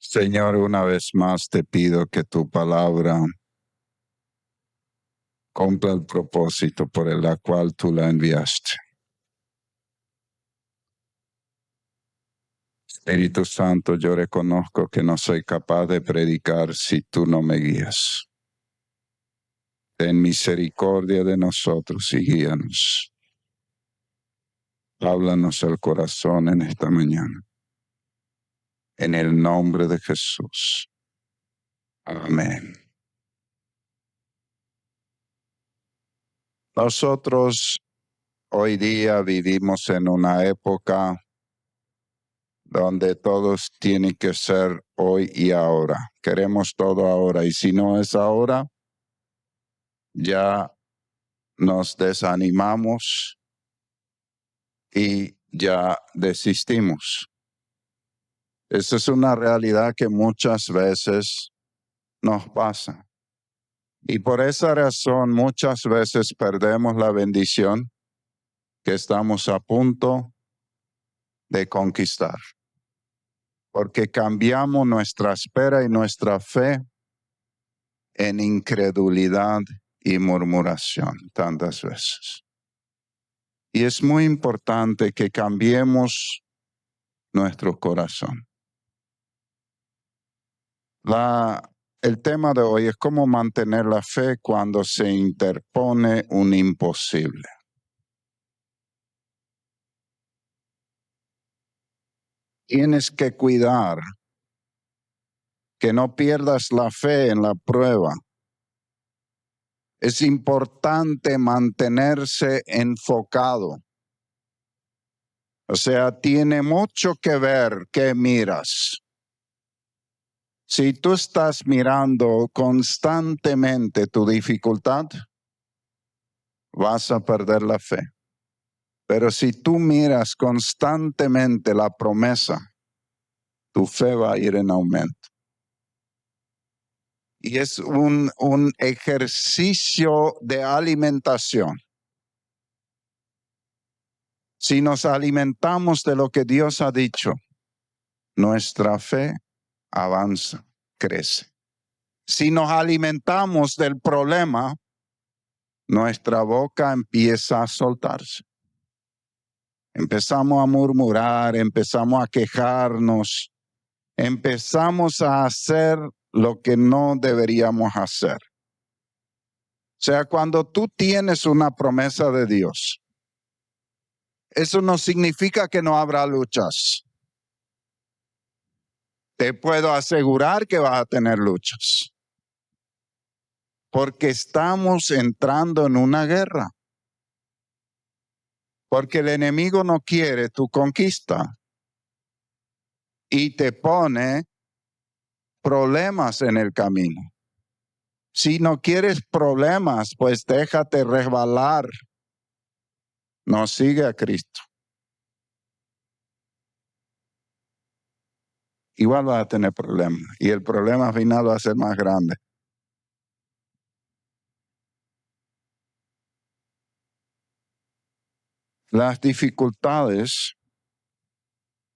Señor, una vez más te pido que tu palabra cumpla el propósito por el cual tú la enviaste. Espíritu Santo, yo reconozco que no soy capaz de predicar si tú no me guías. Ten misericordia de nosotros y guíanos. Háblanos el corazón en esta mañana. En el nombre de Jesús. Amén. Nosotros hoy día vivimos en una época donde todos tienen que ser hoy y ahora. Queremos todo ahora, y si no es ahora, ya nos desanimamos y ya desistimos. Esa es una realidad que muchas veces nos pasa. Y por esa razón muchas veces perdemos la bendición que estamos a punto de conquistar. Porque cambiamos nuestra espera y nuestra fe en incredulidad y murmuración tantas veces. Y es muy importante que cambiemos nuestro corazón. El tema de hoy es cómo mantener la fe cuando se interpone un imposible. Tienes que cuidar que no pierdas la fe en la prueba. Es importante mantenerse enfocado. O sea, tiene mucho que ver qué miras. Si tú estás mirando constantemente tu dificultad, vas a perder la fe. Pero si tú miras constantemente la promesa, tu fe va a ir en aumento. Y es un ejercicio de alimentación. Si nos alimentamos de lo que Dios ha dicho, nuestra fe avanza, crece. Si nos alimentamos del problema, nuestra boca empieza a soltarse. Empezamos a murmurar, empezamos a quejarnos, empezamos a hacer lo que no deberíamos hacer. O sea, cuando tú tienes una promesa de Dios, eso no significa que no habrá luchas. Te puedo asegurar que vas a tener luchas. Porque estamos entrando en una guerra. Porque el enemigo no quiere tu conquista. Y te pone problemas en el camino. Si no quieres problemas, pues déjate resbalar. No sigue a Cristo. Igual vas a tener problemas. Y el problema final va a ser más grande. Las dificultades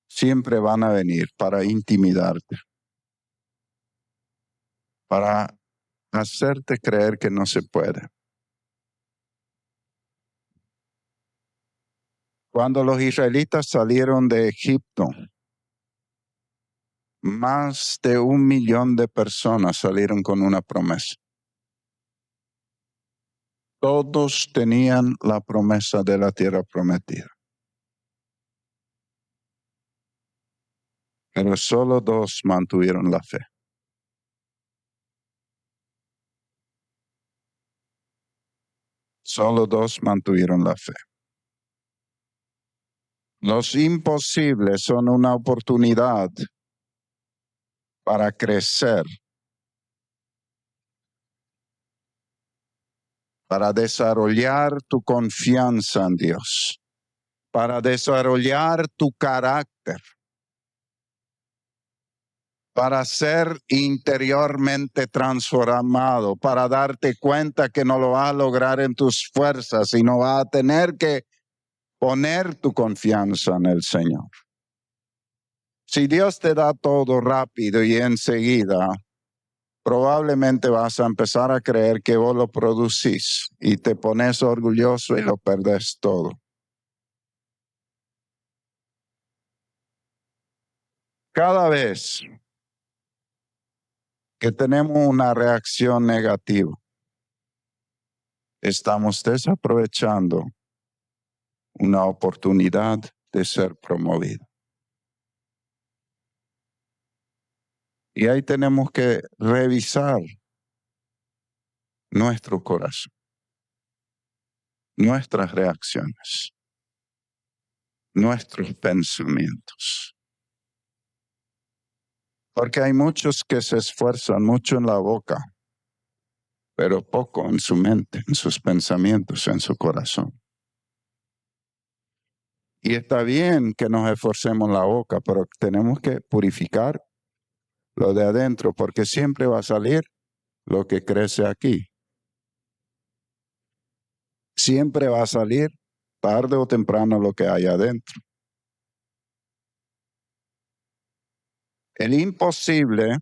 siempre van a venir para intimidarte, para hacerte creer que no se puede. Cuando los israelitas salieron de Egipto, más de 1 millón de personas salieron con una promesa. Todos tenían la promesa de la tierra prometida. Pero solo 2 mantuvieron la fe. Solo 2 mantuvieron la fe. Los imposibles son una oportunidad para crecer, para desarrollar tu confianza en Dios, para desarrollar tu carácter, para ser interiormente transformado, para darte cuenta que no lo vas a lograr en tus fuerzas, sino vas a tener que poner tu confianza en el Señor. Si Dios te da todo rápido y enseguida, probablemente vas a empezar a creer que vos lo producís y te pones orgulloso y lo perdés todo. Cada vez que tenemos una reacción negativa, estamos desaprovechando una oportunidad de ser promovido. Y ahí tenemos que revisar nuestro corazón, nuestras reacciones, nuestros pensamientos. Porque hay muchos que se esfuerzan mucho en la boca, pero poco en su mente, en sus pensamientos, en su corazón. Y está bien que nos esforcemos la boca, pero tenemos que purificar lo de adentro, porque siempre va a salir lo que crece aquí. Siempre va a salir tarde o temprano lo que hay adentro. El imposible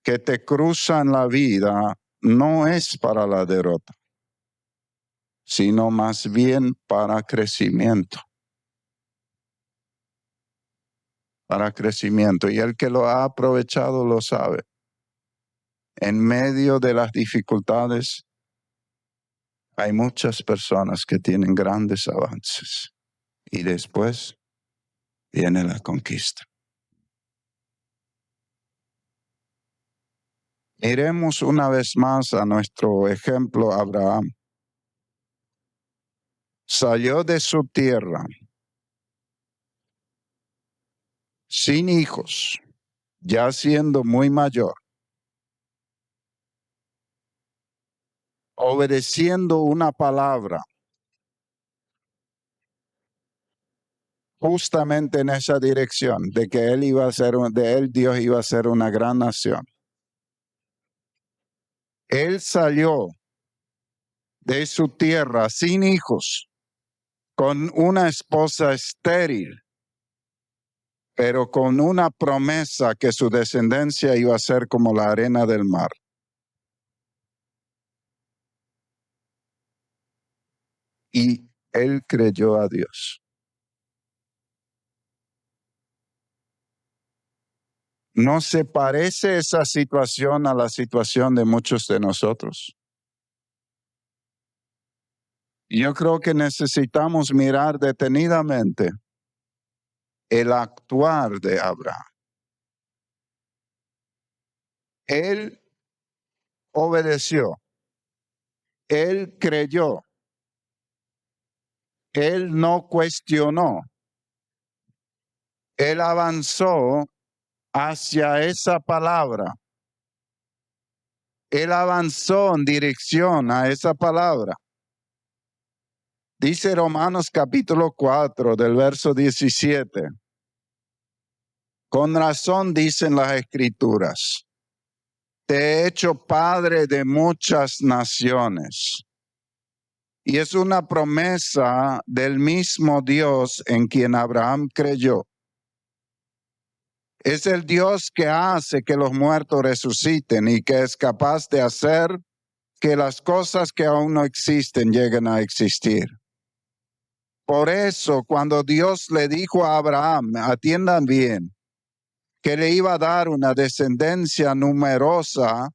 que te cruza en la vida no es para la derrota, sino más bien para crecimiento. Para crecimiento. Y el que lo ha aprovechado lo sabe. En medio de las dificultades, hay muchas personas que tienen grandes avances. Y después viene la conquista. Miremos una vez más a nuestro ejemplo Abraham. Salió de su tierra sin hijos, ya siendo muy mayor, obedeciendo una palabra, justamente en esa dirección, de que él iba a ser, de él Dios iba a ser una gran nación. Él salió de su tierra sin hijos, con una esposa estéril, pero con una promesa que su descendencia iba a ser como la arena del mar. Y él creyó a Dios. ¿No se parece esa situación a la situación de muchos de nosotros? Yo creo que necesitamos mirar detenidamente el actuar de Abraham. Él obedeció, él creyó, él no cuestionó, él avanzó hacia esa palabra. Él avanzó en dirección a esa palabra. Dice Romanos capítulo 4 del verso 17. Con razón dicen las escrituras, te he hecho padre de muchas naciones. Y es una promesa del mismo Dios en quien Abraham creyó. Es el Dios que hace que los muertos resuciten y que es capaz de hacer que las cosas que aún no existen lleguen a existir. Por eso, cuando Dios le dijo a Abraham, atiendan bien, que le iba a dar una descendencia numerosa,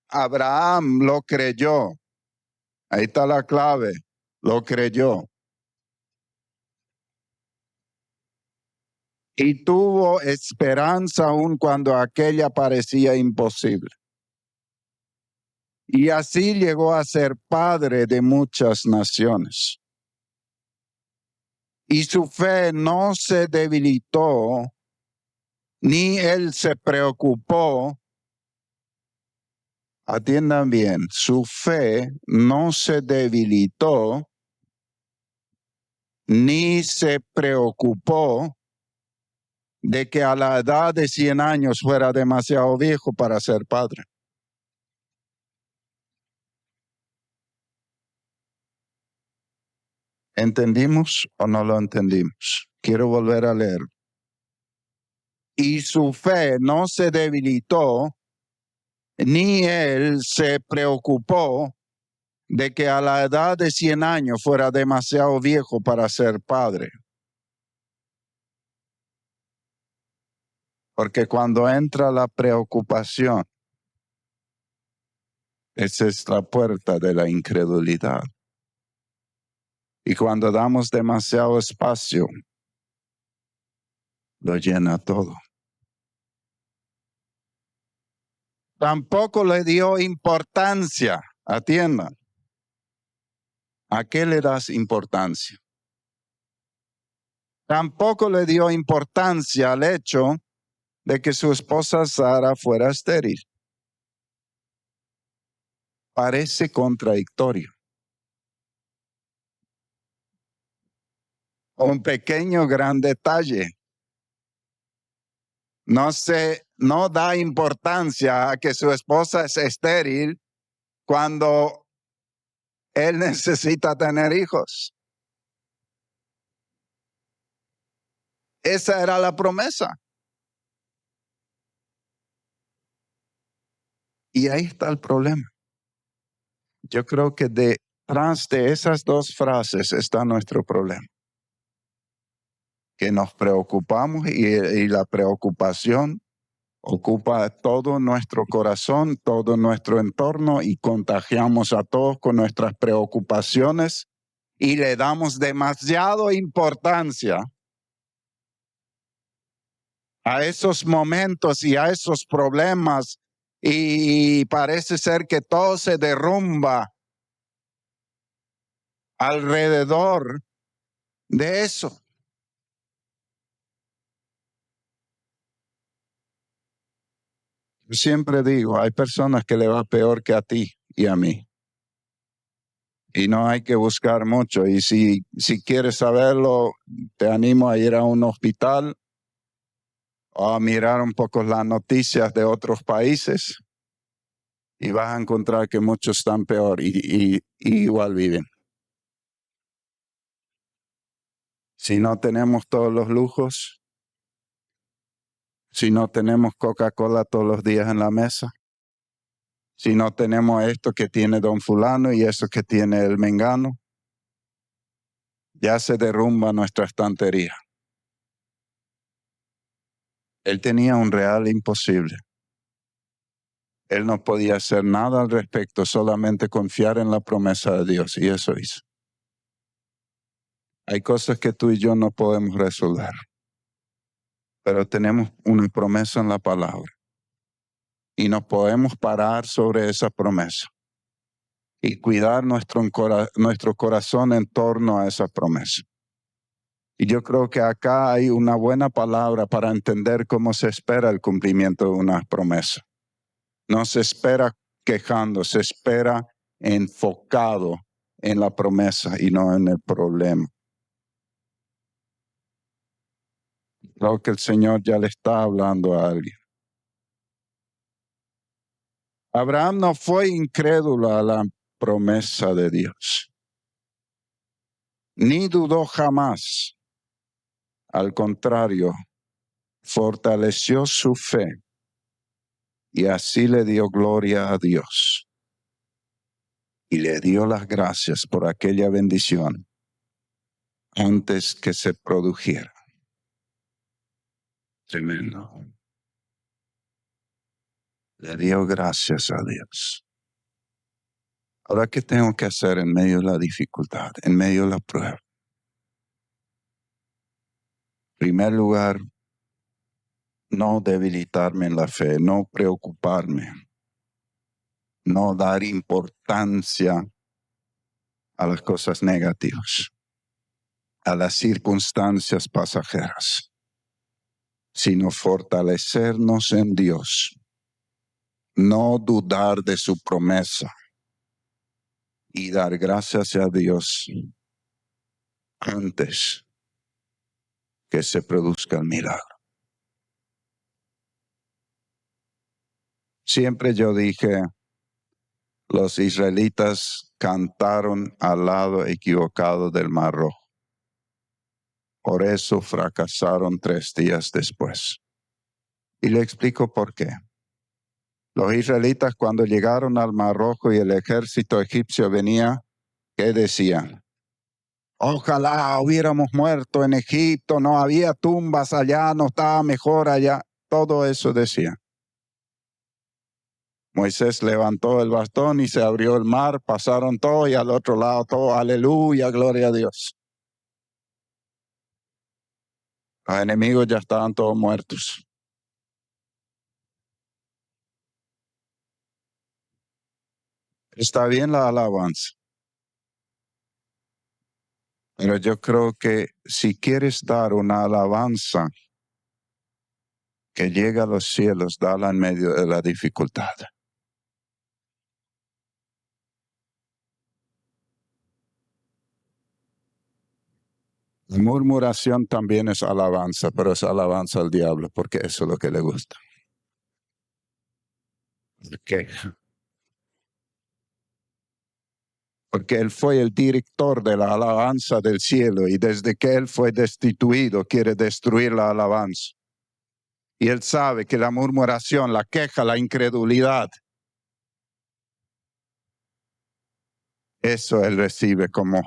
Abraham lo creyó. Ahí está la clave, lo creyó. Y tuvo esperanza aun cuando aquella parecía imposible. Y así llegó a ser padre de muchas naciones. Y su fe no se debilitó, ni él se preocupó. Atiendan bien, su fe no se debilitó, ni se preocupó de que a la edad de 100 años fuera demasiado viejo para ser padre. ¿Entendimos o no lo entendimos? Quiero volver a leer. y su fe no se debilitó, ni él se preocupó de que a la edad de 100 años fuera demasiado viejo para ser padre. Porque cuando entra la preocupación, esa es la puerta de la incredulidad. Y cuando damos demasiado espacio, lo llena todo. Tampoco le dio importancia, atiendan. ¿A qué le das importancia? Tampoco le dio importancia al hecho de que su esposa Sara fuera estéril. Parece contradictorio. Un pequeño gran detalle. No da importancia a que su esposa es estéril cuando él necesita tener hijos. Esa era la promesa. Y ahí está el problema. Yo creo que detrás de esas dos frases está nuestro problema. Que nos preocupamos y la preocupación ocupa todo nuestro corazón, todo nuestro entorno y contagiamos a todos con nuestras preocupaciones y le damos demasiado importancia a esos momentos y a esos problemas y parece ser que todo se derrumba alrededor de eso. Yo siempre digo, hay personas que le va peor que a ti y a mí. Y no hay que buscar mucho. Y si quieres saberlo, te animo a ir a un hospital o a mirar un poco las noticias de otros países y vas a encontrar que muchos están peor y igual viven. Si no tenemos todos los lujos, si no tenemos Coca-Cola todos los días en la mesa, si no tenemos esto que tiene don fulano y eso que tiene el mengano, ya se derrumba nuestra estantería. Él tenía un real imposible. Él no podía hacer nada al respecto, solamente confiar en la promesa de Dios, y eso hizo. Hay cosas que tú y yo no podemos resolver, pero tenemos una promesa en la palabra y nos podemos parar sobre esa promesa y cuidar nuestro corazón en torno a esa promesa. Y yo creo que acá hay una buena palabra para entender cómo se espera el cumplimiento de una promesa. No se espera quejando, se espera enfocado en la promesa y no en el problema. Creo que el Señor ya le está hablando a alguien. Abraham no fue incrédulo a la promesa de Dios, ni dudó jamás. Al contrario, fortaleció su fe y así le dio gloria a Dios. Y le dio las gracias por aquella bendición antes que se produjera. Tremendo. Le dio gracias a Dios. Ahora, ¿qué tengo que hacer en medio de la dificultad, en medio de la prueba? En primer lugar, no debilitarme en la fe, no preocuparme, no dar importancia a las cosas negativas, a las circunstancias pasajeras, sino fortalecernos en Dios, no dudar de su promesa y dar gracias a Dios antes que se produzca el milagro. Siempre yo dije, los israelitas cantaron al lado equivocado del Mar Rojo. Por eso fracasaron 3 días después. Y le explico por qué. Los israelitas cuando llegaron al Mar Rojo y el ejército egipcio venía, ¿qué decían? Ojalá hubiéramos muerto en Egipto, no había tumbas allá, no estaba mejor allá. Todo eso decía. Moisés levantó el bastón y se abrió el mar, pasaron todo y al otro lado todo, aleluya, gloria a Dios. Los enemigos ya estaban todos muertos. Está bien la alabanza, pero yo creo que si quieres dar una alabanza que llegue a los cielos, dala en medio de la dificultad. La murmuración también es alabanza, pero es alabanza al diablo, porque eso es lo que le gusta. Okay. Porque él fue el director de la alabanza del cielo y desde que él fue destituido quiere destruir la alabanza. Y él sabe que la murmuración, la queja, la incredulidad, eso él recibe como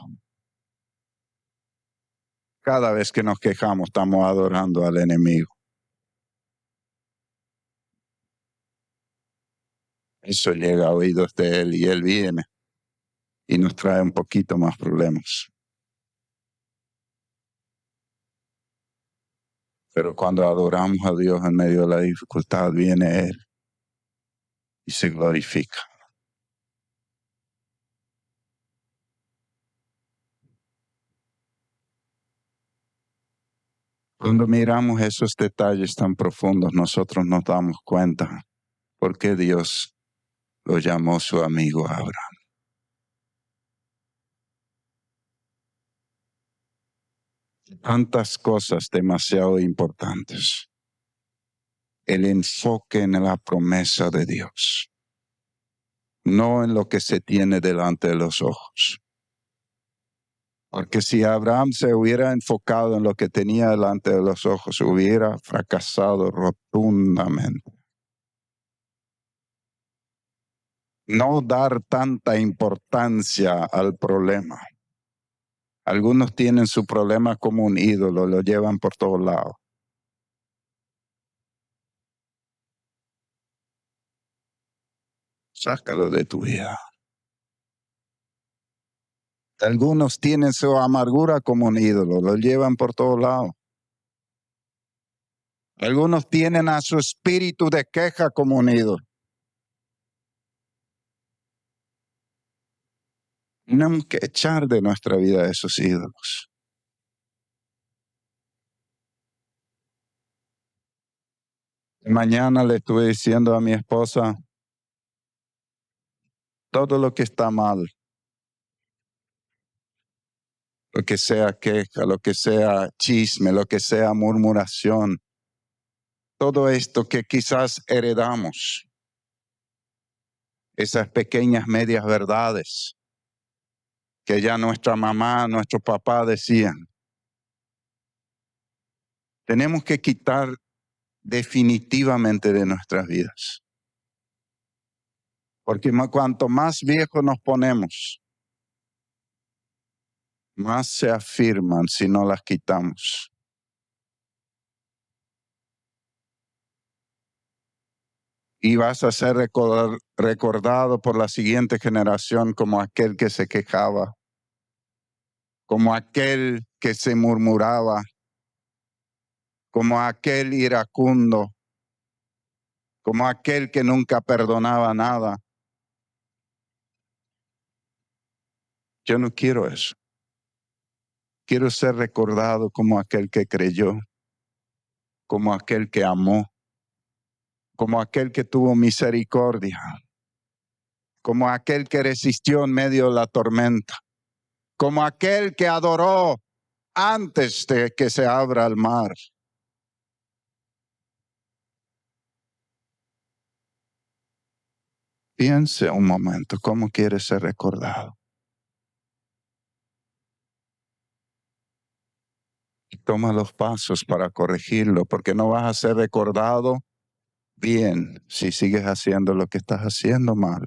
cada vez que nos quejamos estamos adorando al enemigo. Eso llega a oídos de él y él viene y nos trae un poquito más problemas. Pero cuando adoramos a Dios en medio de la dificultad, viene Él y se glorifica. Cuando miramos esos detalles tan profundos, nosotros nos damos cuenta por qué Dios lo llamó su amigo Abraham. Tantas cosas demasiado importantes. El enfoque en la promesa de Dios, no en lo que se tiene delante de los ojos. Porque si Abraham se hubiera enfocado en lo que tenía delante de los ojos, hubiera fracasado rotundamente. No dar tanta importancia al problema. Algunos tienen su problema como un ídolo, lo llevan por todos lados. Sácalo de tu vida. Algunos tienen su amargura como un ídolo, lo llevan por todos lados. Algunos tienen a su espíritu de queja como un ídolo. Tenemos que echar de nuestra vida esos ídolos. Mañana le estuve diciendo a mi esposa, todo lo que está mal, lo que sea queja, lo que sea chisme, lo que sea murmuración, todo esto que quizás heredamos, esas pequeñas medias verdades que ya nuestra mamá, nuestro papá decían, tenemos que quitar definitivamente de nuestras vidas. Porque cuanto más viejos nos ponemos, más se afirman si no las quitamos. Y vas a ser recordado por la siguiente generación como aquel que se quejaba, como aquel que se murmuraba, como aquel iracundo, como aquel que nunca perdonaba nada. Yo no quiero eso. Quiero ser recordado como aquel que creyó, como aquel que amó, como aquel que tuvo misericordia, como aquel que resistió en medio de la tormenta, como aquel que adoró antes de que se abra el mar. Piense un momento, ¿cómo quiere ser recordado? Y toma los pasos para corregirlo, porque no vas a ser recordado bien si sigues haciendo lo que estás haciendo mal.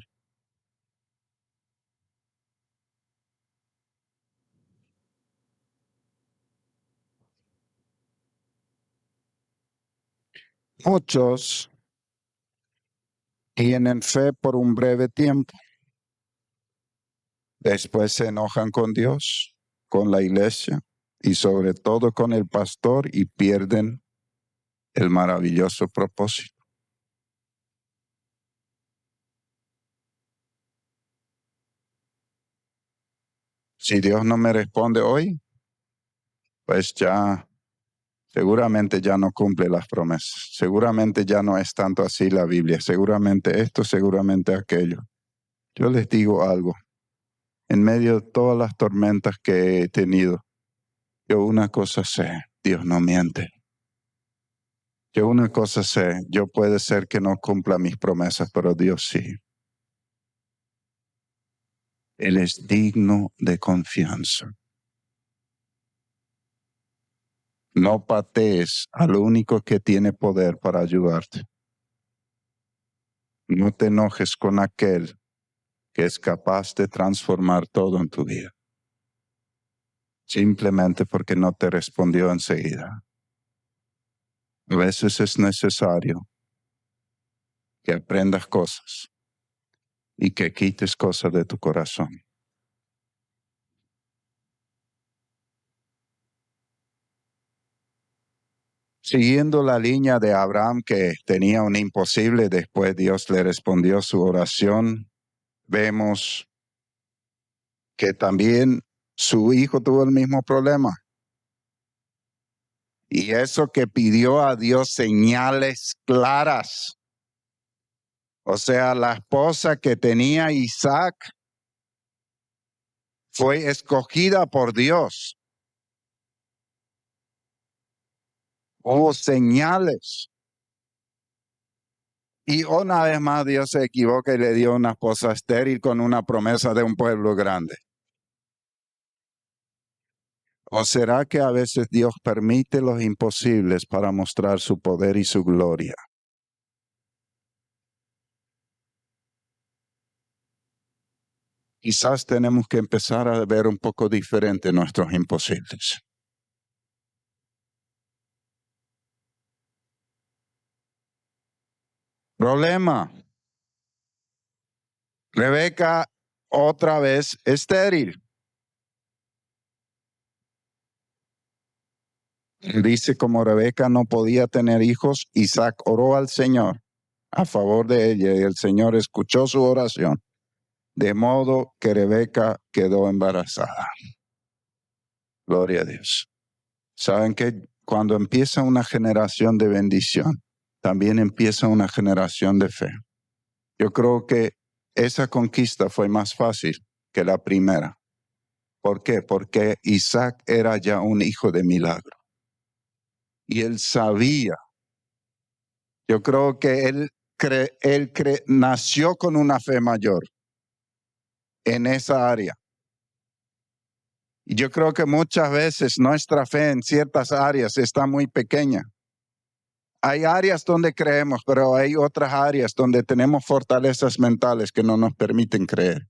Muchos tienen fe por un breve tiempo. Después se enojan con Dios, con la iglesia y sobre todo con el pastor y pierden el maravilloso propósito. Si Dios no me responde hoy, pues ya seguramente ya no cumple las promesas. Seguramente ya no es tanto así la Biblia. Seguramente esto, seguramente aquello. Yo les digo algo. En medio de todas las tormentas que he tenido, yo una cosa sé, Dios no miente. Yo una cosa sé, yo puede ser que no cumpla mis promesas, pero Dios sí. Él es digno de confianza. No patees al único que tiene poder para ayudarte. No te enojes con aquel que es capaz de transformar todo en tu vida. Simplemente porque no te respondió enseguida. A veces es necesario que aprendas cosas y que quites cosas de tu corazón. Siguiendo la línea de Abraham, que tenía un imposible, después Dios le respondió su oración, vemos que también su hijo tuvo el mismo problema. Y eso que pidió a Dios señales claras. O sea, la esposa que tenía Isaac fue escogida por Dios. Hubo señales. Y una vez más Dios se equivoca y le dio una esposa estéril con una promesa de un pueblo grande. ¿O será que a veces Dios permite los imposibles para mostrar su poder y su gloria? Quizás tenemos que empezar a ver un poco diferente nuestros imposibles. Problema. Rebeca otra vez estéril. Dice, como Rebeca no podía tener hijos, Isaac oró al Señor a favor de ella y el Señor escuchó su oración, de modo que Rebeca quedó embarazada. Gloria a Dios. Saben que cuando empieza una generación de bendición, también empieza una generación de fe. Yo creo que esa conquista fue más fácil que la primera. ¿Por qué? Porque Isaac era ya un hijo de milagro. Y él sabía. Yo creo que él nació con una fe mayor en esa área. Y yo creo que muchas veces nuestra fe en ciertas áreas está muy pequeña. Hay áreas donde creemos, pero hay otras áreas donde tenemos fortalezas mentales que no nos permiten creer.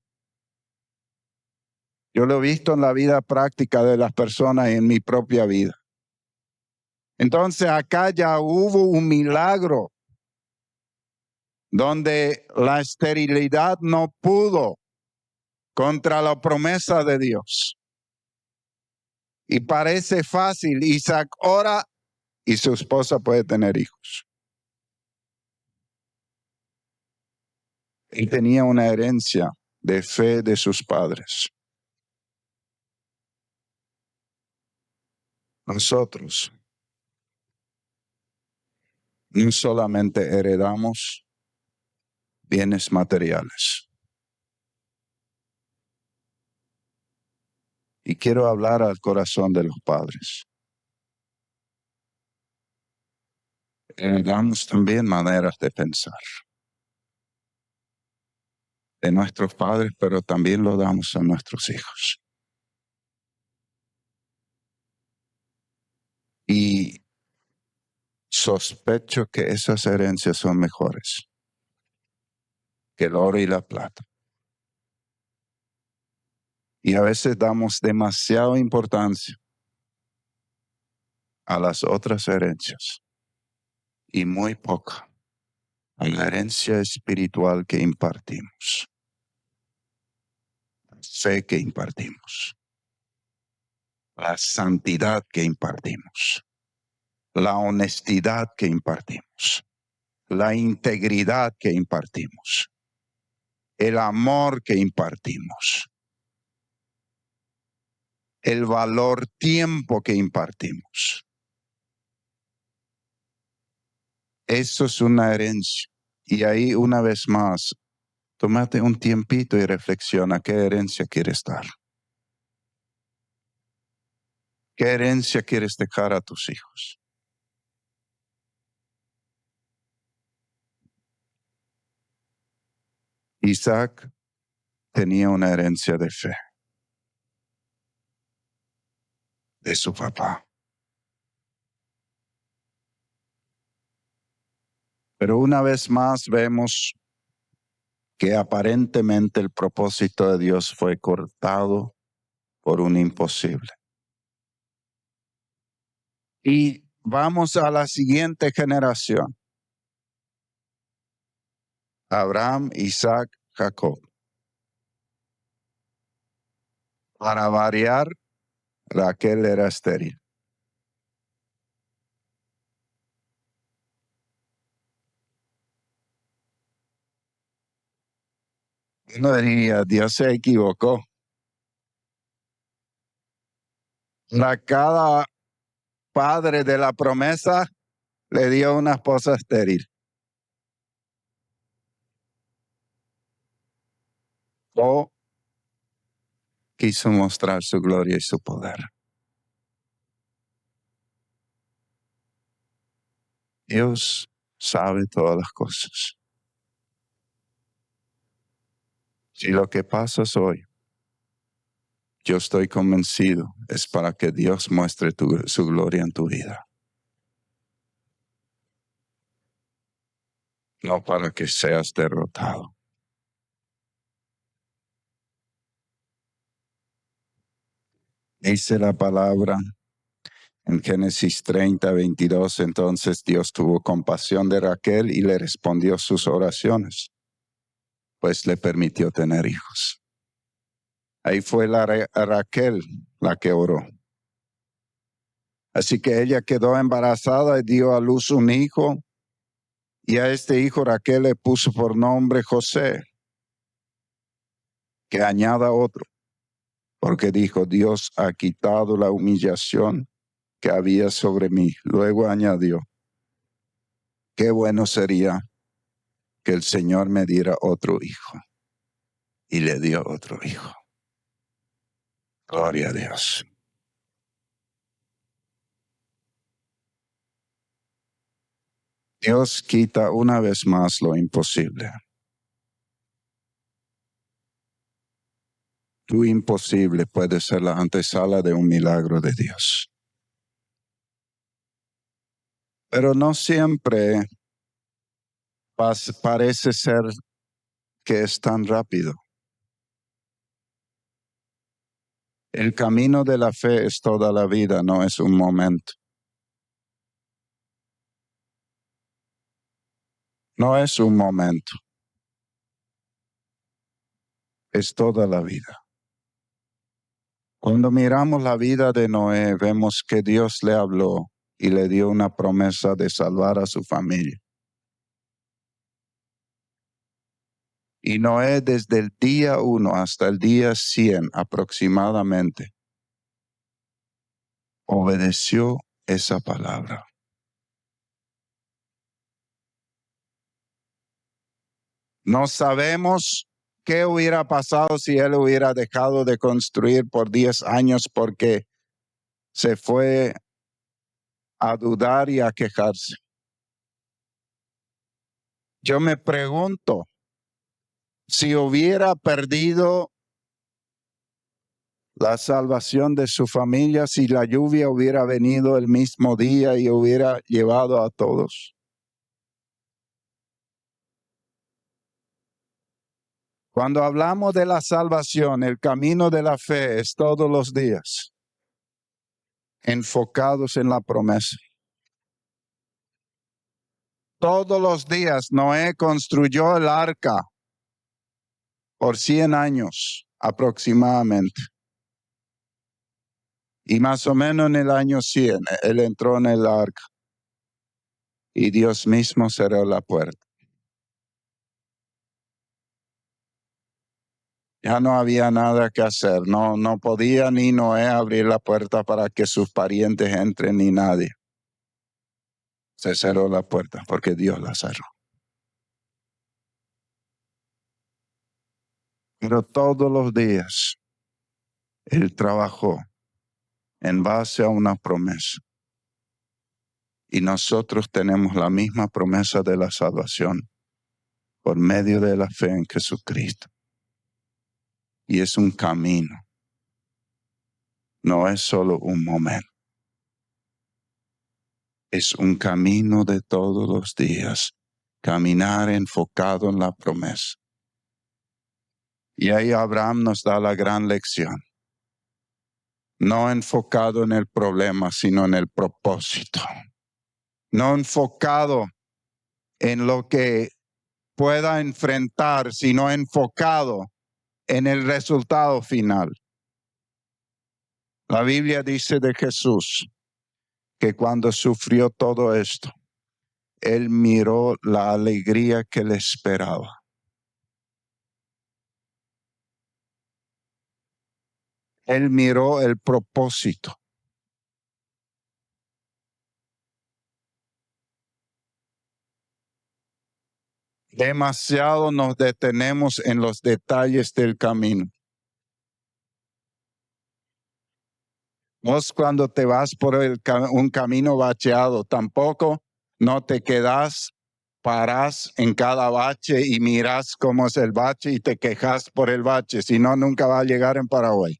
Yo lo he visto en la vida práctica de las personas y en mi propia vida. Entonces acá ya hubo un milagro donde la esterilidad no pudo contra la promesa de Dios. Y parece fácil, Isaac ora y su esposa puede tener hijos. Él tenía una herencia de fe de sus padres. Nosotros no solamente heredamos bienes materiales. Y quiero hablar al corazón de los padres. Heredamos también maneras de pensar de nuestros padres, pero también lo damos a nuestros hijos. Y Sospecho que esas herencias son mejores que el oro y la plata. Y a veces damos demasiada importancia a las otras herencias y muy poca a la herencia espiritual que impartimos, la fe que impartimos, la santidad que impartimos, la honestidad que impartimos, la integridad que impartimos, el amor que impartimos, el valor tiempo que impartimos. Eso es una herencia. Y ahí una vez más, tómate un tiempito y reflexiona qué herencia quieres dar. ¿Qué herencia quieres dejar a tus hijos? Isaac tenía una herencia de fe de su papá. Pero una vez más vemos que aparentemente el propósito de Dios fue cortado por un imposible. Y vamos a la siguiente generación. Abraham, Isaac, Jacob. Para variar, Raquel era estéril. Uno diría, Dios se equivocó. A cada padre de la promesa le dio una esposa estéril. O quiso mostrar su gloria y su poder. Dios sabe todas las cosas. Si lo que pasas hoy, yo estoy convencido, es para que Dios muestre su gloria en tu vida. No para que seas derrotado. Dice la palabra en Génesis 30:22, entonces Dios tuvo compasión de Raquel y le respondió sus oraciones, pues le permitió tener hijos. Ahí fue Raquel la que oró. Así que ella quedó embarazada y dio a luz un hijo, y a este hijo Raquel le puso por nombre José, que añada otro, porque dijo, Dios ha quitado la humillación que había sobre mí. Luego añadió, qué bueno sería que el Señor me diera otro hijo. Y le dio otro hijo. Gloria a Dios. Dios quita una vez más lo imposible. Tu imposible puede ser la antesala de un milagro de Dios. Pero no siempre parece ser que es tan rápido. El camino de la fe es toda la vida, no es un momento. No es un momento. Es toda la vida. Cuando miramos la vida de Noé, vemos que Dios le habló y le dio una promesa de salvar a su familia. Y Noé desde el día 1 hasta el día 100 aproximadamente obedeció esa palabra. No sabemos qué hubiera pasado si él hubiera dejado de construir por 10 años porque se fue a dudar y a quejarse. Yo me pregunto, si hubiera perdido la salvación de su familia si la lluvia hubiera venido el mismo día y hubiera llevado a todos? Cuando hablamos de la salvación, el camino de la fe es todos los días enfocados en la promesa. Todos los días Noé construyó el arca por 100 años aproximadamente. Y más o menos en el año 100, él entró en el arca y Dios mismo cerró la puerta. Ya no había nada que hacer, no podía ni Noé abrir la puerta para que sus parientes entren ni nadie. Se cerró la puerta porque Dios la cerró. Pero todos los días él trabajó en base a una promesa. Y nosotros tenemos la misma promesa de la salvación por medio de la fe en Jesucristo. Y es un camino. No es solo un momento. Es un camino de todos los días. Caminar enfocado en la promesa. Y ahí Abraham nos da la gran lección. No enfocado en el problema, sino en el propósito. No enfocado en lo que pueda enfrentar, sino enfocado en el resultado final. La Biblia dice de Jesús que cuando sufrió todo esto, él miró la alegría que le esperaba. Él miró el propósito. Demasiado nos detenemos en los detalles del camino. Vos cuando te vas por un camino bacheado, tampoco no te quedas, parás en cada bache y miras cómo es el bache y te quejas por el bache, si no, nunca va a llegar en Paraguay.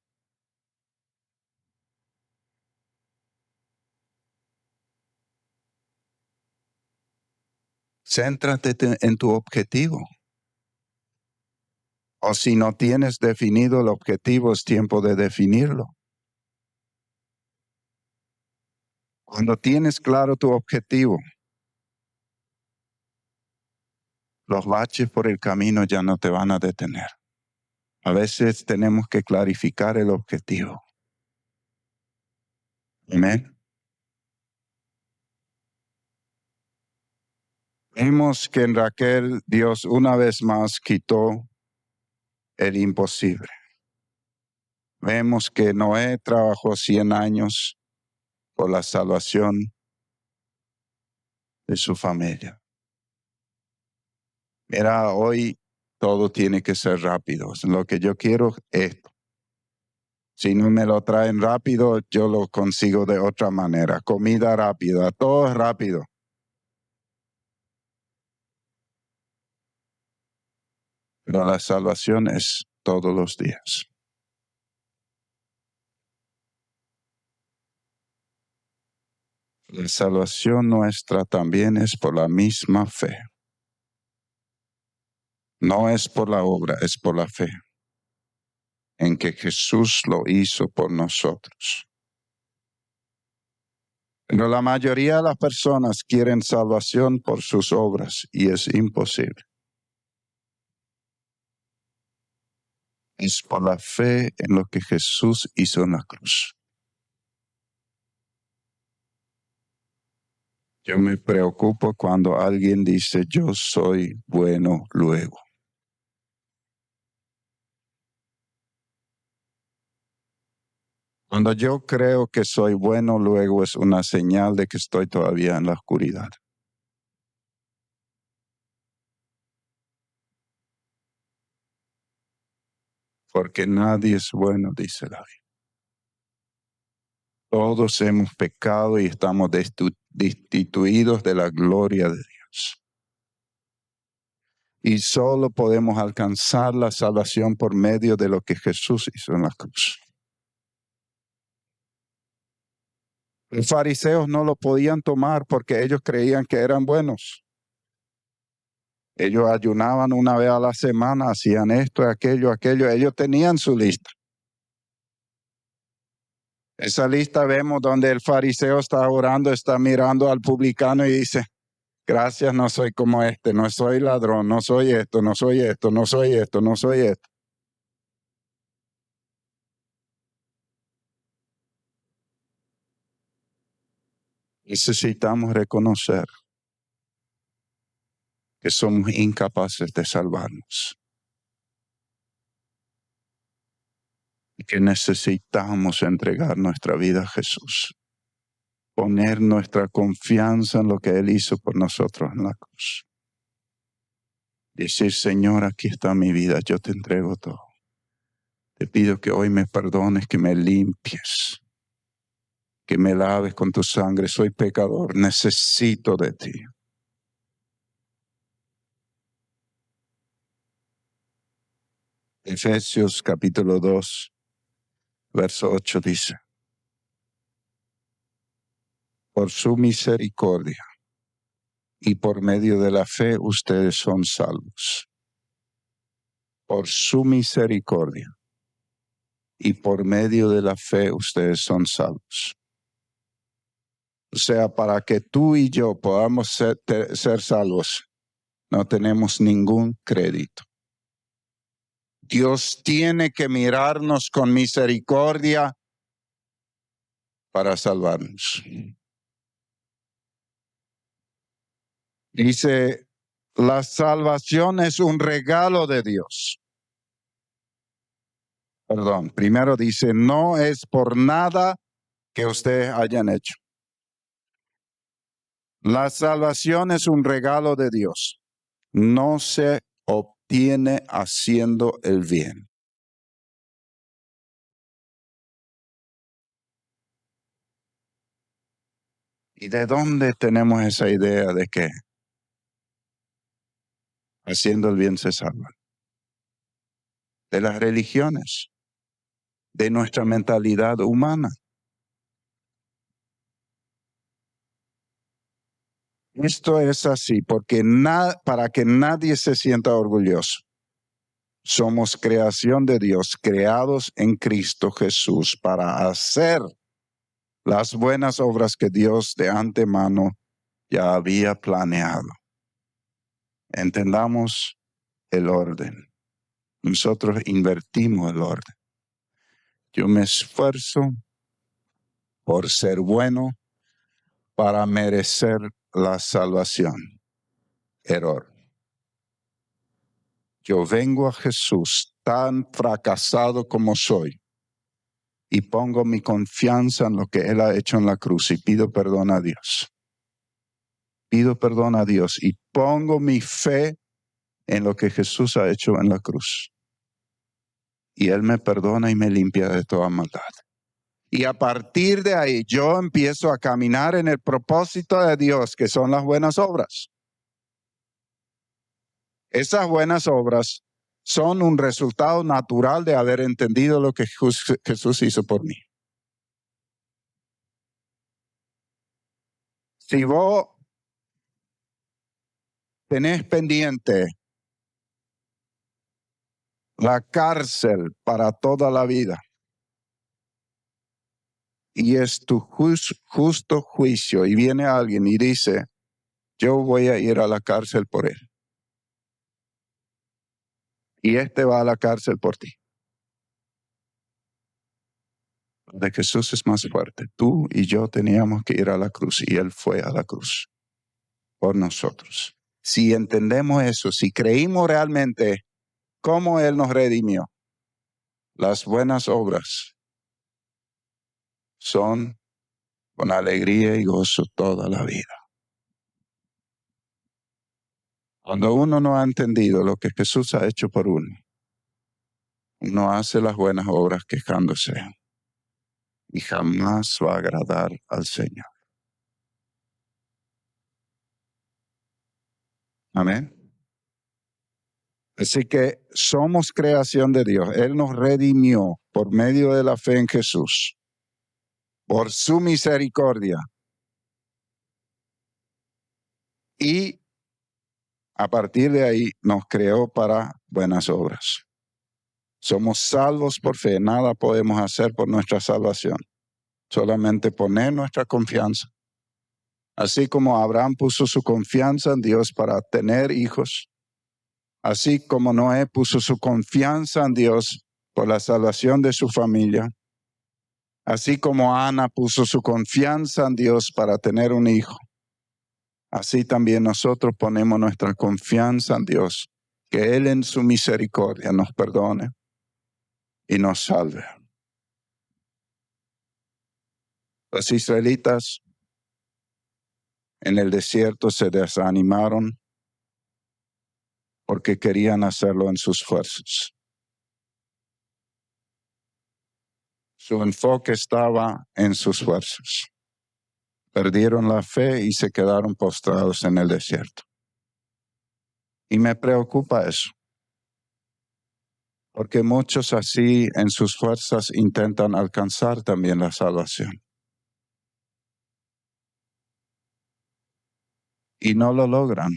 Céntrate en tu objetivo. O si no tienes definido el objetivo, es tiempo de definirlo. Cuando tienes claro tu objetivo, los baches por el camino ya no te van a detener. A veces tenemos que clarificar el objetivo. Amén. Vemos que en Raquel Dios una vez más quitó el imposible. Vemos que Noé trabajó 100 años por la salvación de su familia. Mira, hoy todo tiene que ser rápido. Lo que yo quiero es esto. Si no me lo traen rápido, yo lo consigo de otra manera. Comida rápida, todo es rápido. Pero la salvación es todos los días. La salvación nuestra también es por la misma fe. No es por la obra, es por la fe en que Jesús lo hizo por nosotros. Pero la mayoría de las personas quieren salvación por sus obras y es imposible. Es por la fe en lo que Jesús hizo en la cruz. Yo me preocupo cuando alguien dice, yo soy bueno luego. Cuando yo creo que soy bueno luego es una señal de que estoy todavía en la oscuridad. Porque nadie es bueno, dice la Biblia. Todos hemos pecado y estamos destituidos de la gloria de Dios. Y solo podemos alcanzar la salvación por medio de lo que Jesús hizo en la cruz. Los fariseos no lo podían tomar porque ellos creían que eran buenos. Ellos ayunaban una vez a la semana, hacían esto, aquello. Ellos tenían su lista. Esa lista vemos donde el fariseo está orando, está mirando al publicano y dice, gracias, no soy como este, no soy ladrón, no soy esto, no soy esto, no soy esto, no soy esto. Necesitamos reconocer que somos incapaces de salvarnos y que necesitamos entregar nuestra vida a Jesús, poner nuestra confianza en lo que Él hizo por nosotros en la cruz. Decir, Señor, aquí está mi vida, yo te entrego todo. Te pido que hoy me perdones, que me limpies, que me laves con tu sangre. Soy pecador, necesito de ti. Efesios capítulo 2, verso 8 dice, por su misericordia y por medio de la fe ustedes son salvos. Por su misericordia y por medio de la fe ustedes son salvos. O sea, para que tú y yo podamos ser salvos, no tenemos ningún crédito. Dios tiene que mirarnos con misericordia para salvarnos. Dice, la salvación es un regalo de Dios. Perdón, primero dice, no es por nada que ustedes hayan hecho. La salvación es un regalo de Dios. No se obtiene haciendo el bien. ¿Y de dónde tenemos esa idea de que haciendo el bien se salva? De las religiones, de nuestra mentalidad humana. Esto es así porque para que nadie se sienta orgulloso. Somos creación de Dios, creados en Cristo Jesús para hacer las buenas obras que Dios de antemano ya había planeado. Entendamos el orden. Nosotros invertimos el orden. Yo me esfuerzo por ser bueno para merecer la salvación. Error. Yo vengo a Jesús tan fracasado como soy y pongo mi confianza en lo que Él ha hecho en la cruz y pido perdón a Dios. Pido perdón a Dios y pongo mi fe en lo que Jesús ha hecho en la cruz. Y Él me perdona y me limpia de toda maldad. Y a partir de ahí yo empiezo a caminar en el propósito de Dios, que son las buenas obras. Esas buenas obras son un resultado natural de haber entendido lo que Jesús hizo por mí. Si vos tenés pendiente la cárcel para toda la vida y es tu justo juicio y viene alguien y dice, yo voy a ir a la cárcel por él. Y este va a la cárcel por ti. De Jesús es más fuerte. Tú y yo teníamos que ir a la cruz y Él fue a la cruz por nosotros. Si entendemos eso, si creímos realmente cómo Él nos redimió, las buenas obras son con alegría y gozo toda la vida. Cuando uno no ha entendido lo que Jesús ha hecho por uno hace las buenas obras quejándose y jamás va a agradar al Señor. Amén. Así que somos creación de Dios. Él nos redimió por medio de la fe en Jesús. por su misericordia. Y a partir de ahí nos creó para buenas obras. Somos salvos por fe, nada podemos hacer por nuestra salvación, solamente poner nuestra confianza. Así como Abraham puso su confianza en Dios para tener hijos, así como Noé puso su confianza en Dios por la salvación de su familia, así como Ana puso su confianza en Dios para tener un hijo, así también nosotros ponemos nuestra confianza en Dios, que Él en su misericordia nos perdone y nos salve. Los israelitas en el desierto se desanimaron porque querían hacerlo en sus fuerzas. Su enfoque estaba en sus fuerzas. Perdieron la fe y se quedaron postrados en el desierto. Y me preocupa eso, porque muchos así en sus fuerzas intentan alcanzar también la salvación. Y no lo logran.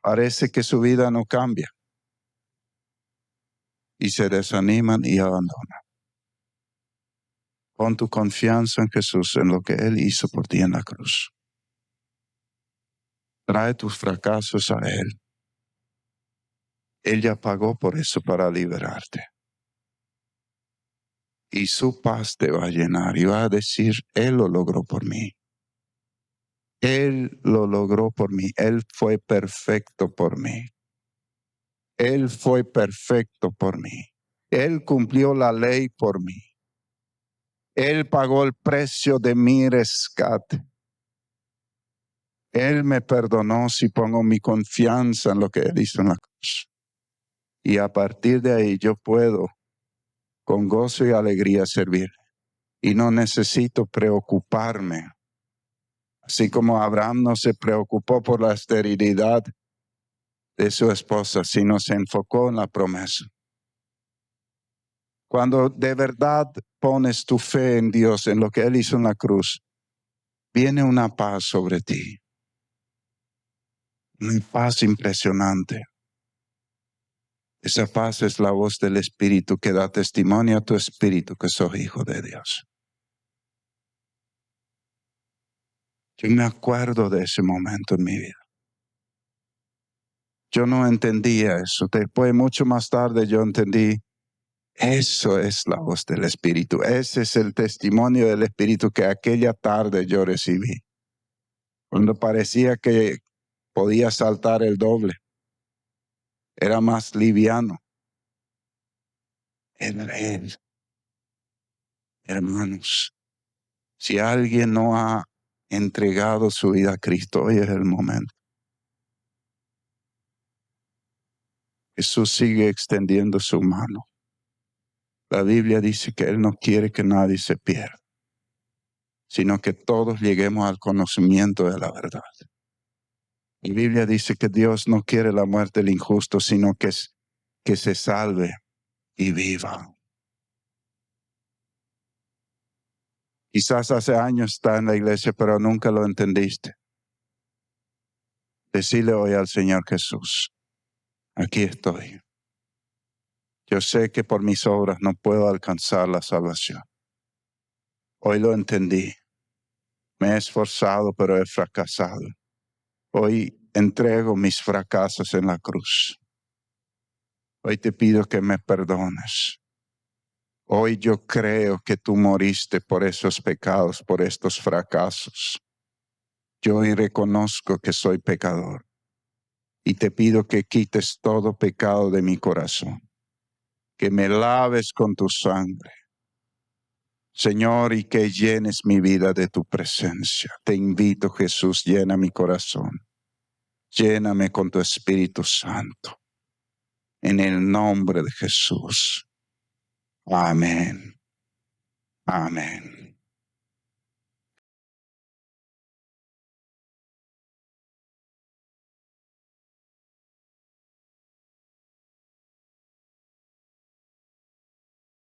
Parece que su vida no cambia. Y se desaniman y abandonan. Pon tu confianza en Jesús, en lo que Él hizo por ti en la cruz. Trae tus fracasos a Él. Él ya pagó por eso para liberarte. Y su paz te va a llenar y va a decir, Él lo logró por mí. Él lo logró por mí. Él fue perfecto por mí. Él fue perfecto por mí. Él cumplió la ley por mí. Él pagó el precio de mi rescate. Él me perdonó si pongo mi confianza en lo que Él hizo en la cruz. Y a partir de ahí yo puedo con gozo y alegría servir. Y no necesito preocuparme. Así como Abraham no se preocupó por la esterilidad de su esposa, sino se enfocó en la promesa. Cuando de verdad pones tu fe en Dios, en lo que Él hizo en la cruz, viene una paz sobre ti. Una paz impresionante. Esa paz es la voz del Espíritu que da testimonio a tu espíritu que soy hijo de Dios. Yo me acuerdo de ese momento en mi vida. Yo no entendía eso. Después, mucho más tarde, yo entendí. Eso es la voz del Espíritu. Ese es el testimonio del Espíritu que aquella tarde yo recibí. Cuando parecía que podía saltar el doble. Era más liviano. Era Él. Hermanos, si alguien no ha entregado su vida a Cristo, hoy es el momento. Jesús sigue extendiendo su mano. La Biblia dice que Él no quiere que nadie se pierda, sino que todos lleguemos al conocimiento de la verdad. La Biblia dice que Dios no quiere la muerte del injusto, sino que se salve y viva. Quizás hace años está en la iglesia, pero nunca lo entendiste. Decile hoy al Señor Jesús, aquí estoy. Yo sé que por mis obras no puedo alcanzar la salvación. Hoy lo entendí. Me he esforzado, pero he fracasado. Hoy entrego mis fracasos en la cruz. Hoy te pido que me perdones. Hoy yo creo que tú moriste por esos pecados, por estos fracasos. Yo hoy reconozco que soy pecador y te pido que quites todo pecado de mi corazón, que me laves con tu sangre, Señor, y que llenes mi vida de tu presencia. Te invito, Jesús, llena mi corazón. Lléname con tu Espíritu Santo. En el nombre de Jesús. Amén. Amén.